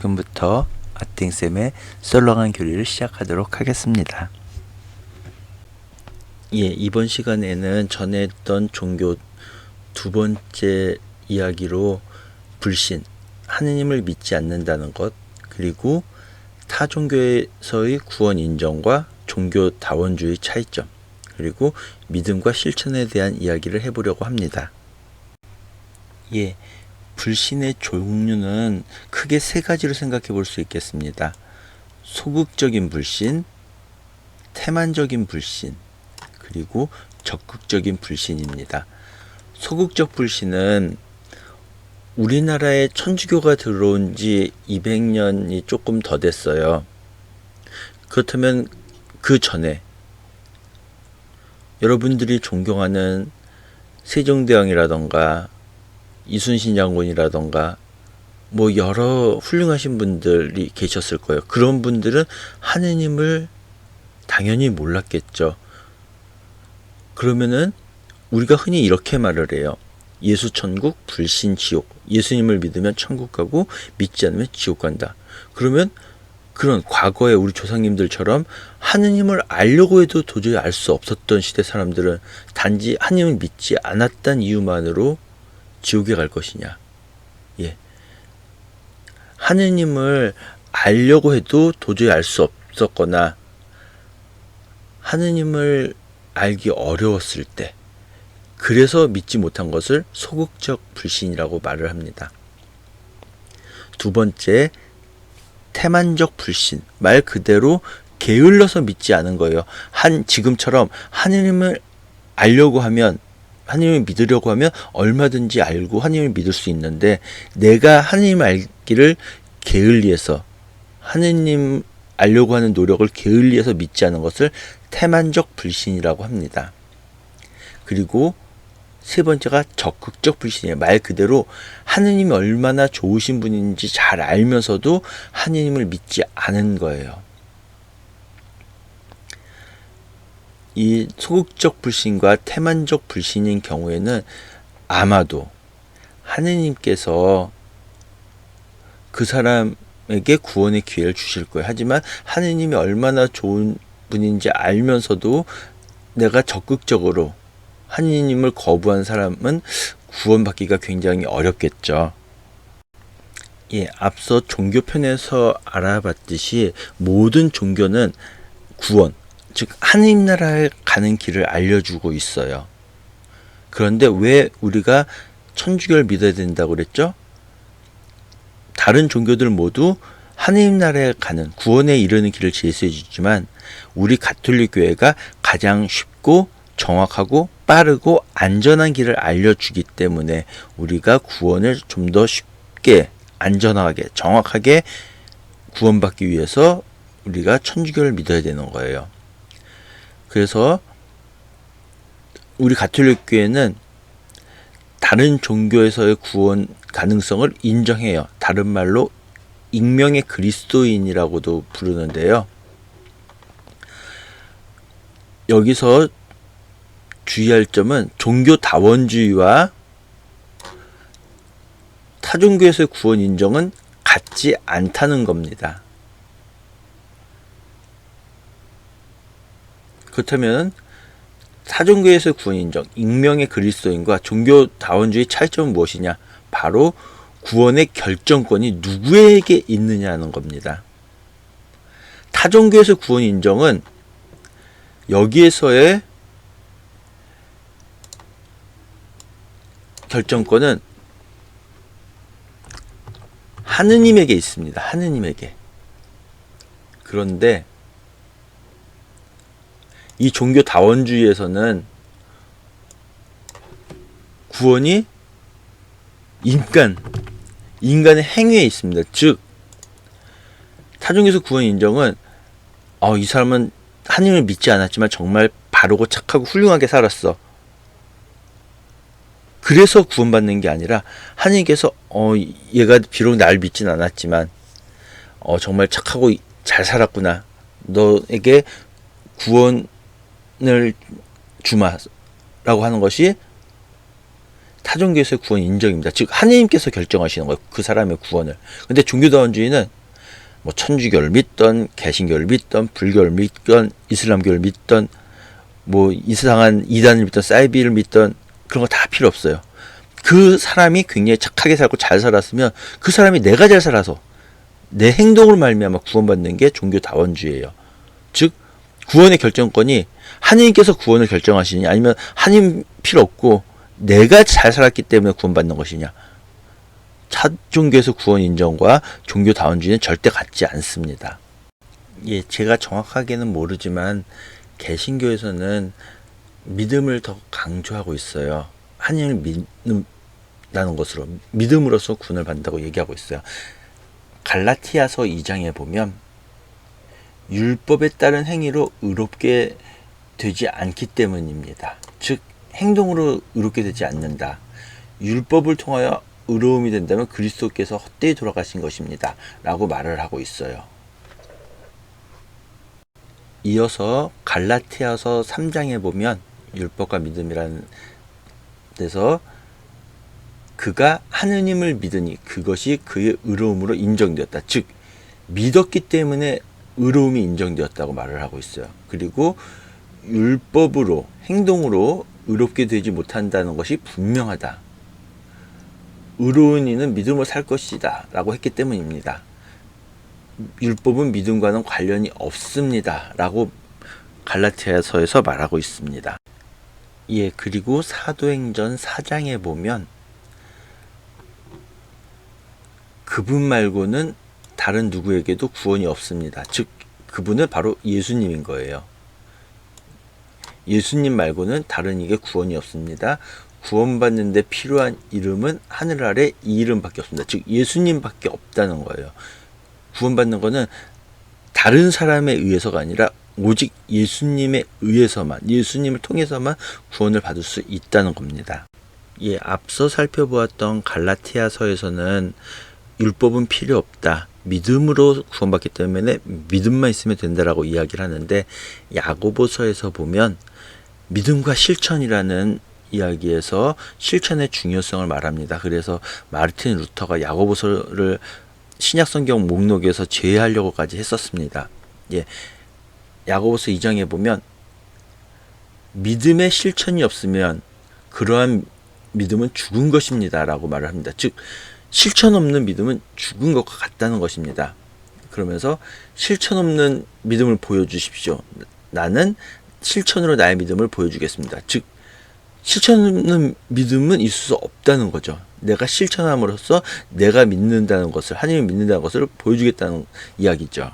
지금부터 아띵쌤의 썰렁한 교리를 시작하도록 하겠습니다. 이번 시간에는 전에 했던 종교 두 번째 이야기로 불신, 하느님을 믿지 않는다는 것, 그리고 타 종교에서의 구원 인정과 종교다원주의 차이점, 그리고 믿음과 실천에 대한 이야기를 해보려고 합니다. 불신의 종류는 크게 세 가지로 생각해 볼 수 있겠습니다. 소극적인 불신, 태만적인 불신, 그리고 적극적인 불신입니다. 소극적 불신은 우리나라에 천주교가 들어온 지 200년이 조금 더 됐어요. 그렇다면 그 전에 여러분들이 존경하는 세종대왕이라던가 이순신 장군이라던가 여러 훌륭하신 분들이 계셨을 거예요. 그런 분들은 하느님을 당연히 몰랐겠죠. 그러면은 우리가 흔히 이렇게 말을 해요. 예수 천국, 불신 지옥. 예수님을 믿으면 천국 가고 믿지 않으면 지옥 간다. 그러면 그런 과거에 우리 조상님들처럼 하느님을 알려고 해도 도저히 알 수 없었던 시대 사람들은 단지 하느님을 믿지 않았다는 이유만으로 지옥에 갈 것이냐? 하느님을 알려고 해도 도저히 알 수 없었거나 하느님을 알기 어려웠을 때, 그래서 믿지 못한 것을 소극적 불신이라고 말을 합니다. 두 번째, 태만적 불신. 말 그대로 게을러서 믿지 않은 거예요. 지금처럼 하느님을 알려고 하면, 하느님을 믿으려고 하면 얼마든지 알고 하느님을 믿을 수 있는데, 내가 하느님을 알기를 게을리해서, 하느님 알려고 하는 노력을 게을리해서 믿지 않은 것을 태만적 불신이라고 합니다. 그리고 세 번째가 적극적 불신이에요. 말 그대로 하느님이 얼마나 좋으신 분인지 잘 알면서도 하느님을 믿지 않은 거예요. 이 소극적 불신과 태만적 불신인 경우에는 아마도 하느님께서 그 사람에게 구원의 기회를 주실 거예요. 하지만 하느님이 얼마나 좋은 분인지 알면서도 내가 적극적으로 하느님을 거부한 사람은 구원받기가 굉장히 어렵겠죠. 앞서 종교편에서 알아봤듯이 모든 종교는 구원, 즉 하느님 나라에 가는 길을 알려주고 있어요. 그런데 왜 우리가 천주교를 믿어야 된다고 그랬죠? 다른 종교들 모두 하느님 나라에 가는, 구원에 이르는 길을 제시해 주지만 우리 가톨릭 교회가 가장 쉽고 정확하고 빠르고 안전한 길을 알려주기 때문에 우리가 구원을 좀 더 쉽게, 안전하게, 정확하게 구원받기 위해서 우리가 천주교를 믿어야 되는 거예요. 그래서 우리 가톨릭 교회는 다른 종교에서의 구원 가능성을 인정해요. 다른 말로 익명의 그리스도인이라고도 부르는데요. 여기서 주의할 점은 종교다원주의와 타종교에서의 구원 인정은 같지 않다는 겁니다. 그렇다면 타종교에서의 구원 인정, 익명의 그리스도인과 종교다원주의 차이점은 무엇이냐? 바로 구원의 결정권이 누구에게 있느냐는 겁니다. 타종교에서의 구원 인정은 여기에서의 결정권은 하느님에게 있습니다. 하느님에게. 그런데 이 종교다원주의에서는 구원이 인간의 행위에 있습니다. 즉 타종교에서 구원 인정은 이 사람은 하느님을 믿지 않았지만 정말 바르고 착하고 훌륭하게 살았어. 그래서 구원받는 게 아니라 하느님께서 얘가 비록 날 믿진 않았지만 정말 착하고 잘 살았구나. 너에게 구원을 주마라고 하는 것이 타종교에서의 구원 인정입니다. 즉 하느님께서 결정하시는 거예요. 그 사람의 구원을. 근데 종교다원주의는 뭐 천주교를 믿던, 개신교를 믿던, 불교를 믿던, 이슬람교를 믿던, 뭐 이상한 이단을 믿던, 사이비를 믿던, 그런 거 다 필요 없어요. 그 사람이 굉장히 착하게 살고 잘 살았으면 그 사람이 내가 잘 살아서 내 행동으로 말미암아 구원받는 게 종교다원주의예요. 즉 구원의 결정권이 하느님께서 구원을 결정하시니 아니면 하느님 필요 없고 내가 잘 살았기 때문에 구원받는 것이냐. 타종교에서 구원 인정과 종교다원주의는 절대 같지 않습니다. 예, 제가 정확하게는 모르지만 개신교에서는 믿음을 더 강조하고 있어요. 하느님을 믿는다는 것으로 믿음으로써 구원을 받는다고 얘기하고 있어요. 갈라티아서 2장에 보면 율법에 따른 행위로 의롭게 되지 않기 때문입니다. 즉 행동으로 의롭게 되지 않는다. 율법을 통하여 의로움이 된다면 그리스도께서 헛되이 돌아가신 것입니다. 라고 말을 하고 있어요. 이어서 갈라티아서 3장에 보면 율법과 믿음이라는 데서 그가 하느님을 믿으니 그것이 그의 의로움으로 인정되었다. 즉 믿었기 때문에 의로움이 인정되었다고 말을 하고 있어요. 그리고 율법으로 행동으로 의롭게 되지 못한다는 것이 분명하다. 의로운 이는 믿음으로 살 것이다 라고 했기 때문입니다. 율법은 믿음과는 관련이 없습니다 라고 갈라티아서에서 말하고 있습니다. 예, 그리고 사도행전 4장에 보면 그분 말고는 다른 누구에게도 구원이 없습니다. 즉 그분은 바로 예수님인 거예요. 예수님 말고는 다른 이게 구원이 없습니다. 구원받는 데 필요한 이름은 하늘 아래 이 이름밖에 없습니다. 즉 예수님밖에 없다는 거예요. 구원받는 거는 다른 사람에 의해서가 아니라 오직 예수님에 의해서만, 예수님을 통해서만 구원을 받을 수 있다는 겁니다. 예, 앞서 살펴보았던 갈라티아서에서는 율법은 필요 없다. 믿음으로 구원받기 때문에 믿음만 있으면 된다라고 이야기를 하는데 야고보서에서 보면 믿음과 실천이라는 이야기에서 실천의 중요성을 말합니다. 그래서 마르틴 루터가 야고보서를 신약성경 목록에서 제외하려고까지 했었습니다. 예, 야고보서 2장에 보면 믿음의 실천이 없으면 그러한 믿음은 죽은 것입니다 라고 말을 합니다. 즉 실천 없는 믿음은 죽은 것과 같다는 것입니다. 그러면서 실천 없는 믿음을 보여주십시오. 나는 실천으로 나의 믿음을 보여주겠습니다. 즉 실천 없는 믿음은 있을 수 없다는 거죠. 내가 실천함으로써 내가 믿는다는 것을, 하나님을 믿는다는 것을 보여주겠다는 이야기죠.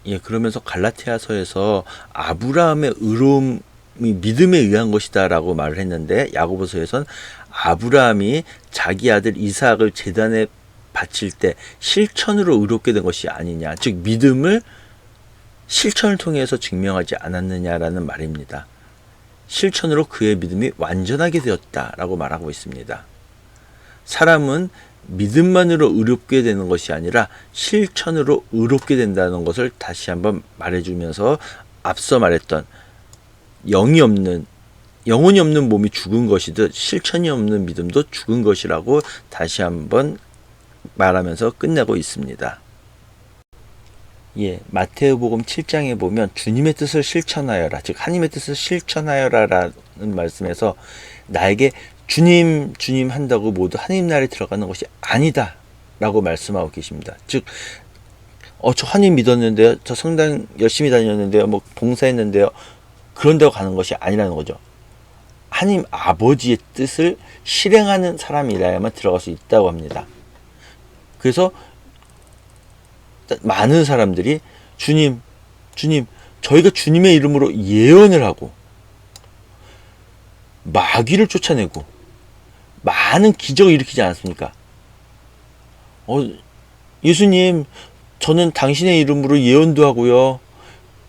예, 그러면서 갈라티아서에서 아브라함의 의로움이 믿음에 의한 것이다 라고 말을 했는데 야고보서에선 아브라함이 자기 아들 이삭을 제단에 바칠 때 실천으로 의롭게 된 것이 아니냐, 즉 믿음을 실천을 통해서 증명하지 않았느냐라는 말입니다. 실천으로 그의 믿음이 완전하게 되었다라고 말하고 있습니다. 사람은 믿음만으로 의롭게 되는 것이 아니라 실천으로 의롭게 된다는 것을 다시 한번 말해주면서 앞서 말했던 영혼이 없는 몸이 죽은 것이듯 실천이 없는 믿음도 죽은 것이라고 다시 한번 말하면서 끝내고 있습니다. 예, 마태복음 7장에 보면 주님의 뜻을 실천하여라, 즉 하나님의 뜻을 실천하여라라는 말씀에서 나에게 주님 한다고 모두 하나님 나라에 들어가는 것이 아니다 라고 말씀하고 계십니다. 즉 저 하나님 믿었는데요, 저 성당 열심히 다녔는데요, 뭐 봉사했는데요, 그런다고 가는 것이 아니라는 거죠. 하나님 아버지의 뜻을 실행하는 사람이라야만 들어갈 수 있다고 합니다. 그래서 많은 사람들이 주님, 저희가 주님의 이름으로 예언을 하고 마귀를 쫓아내고 많은 기적을 일으키지 않았습니까? 예수님, 저는 당신의 이름으로 예언도 하고요,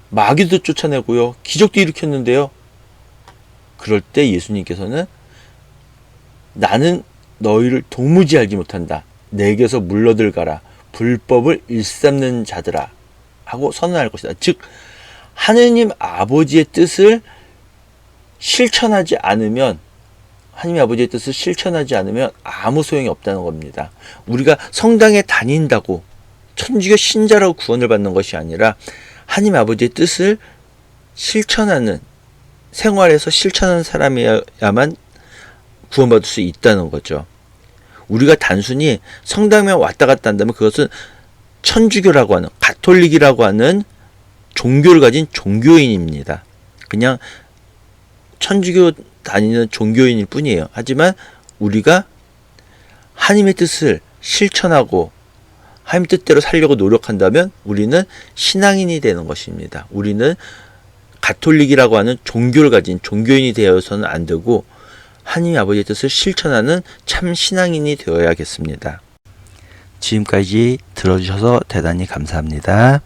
마귀도 쫓아내고요, 기적도 일으켰는데요. 그럴 때 예수님께서는 나는 너희를 도무지 알지 못한다. 내게서 물러들 가라. 불법을 일삼는 자들아 하고 선언할 것이다. 즉 하느님 아버지의 뜻을 실천하지 않으면 하나님 아버지의 뜻을 실천하지 않으면 아무 소용이 없다는 겁니다. 우리가 성당에 다닌다고 천주교 신자라고 구원을 받는 것이 아니라 하나님 아버지의 뜻을 실천하는, 생활에서 실천하는 사람이야만 구원받을 수 있다는 거죠. 우리가 단순히 성당에 왔다 갔다 한다면 그것은 천주교라고 하는, 가톨릭이라고 하는 종교를 가진 종교인입니다. 그냥 천주교 다니는 종교인일 뿐이에요. 하지만 우리가 하나님의 뜻을 실천하고 하나님 뜻대로 살려고 노력한다면 우리는 신앙인이 되는 것입니다. 우리는 가톨릭이라고 하는 종교를 가진 종교인이 되어서는 안 되고 하나님 아버지의 뜻을 실천하는 참 신앙인이 되어야겠습니다. 지금까지 들어주셔서 대단히 감사합니다.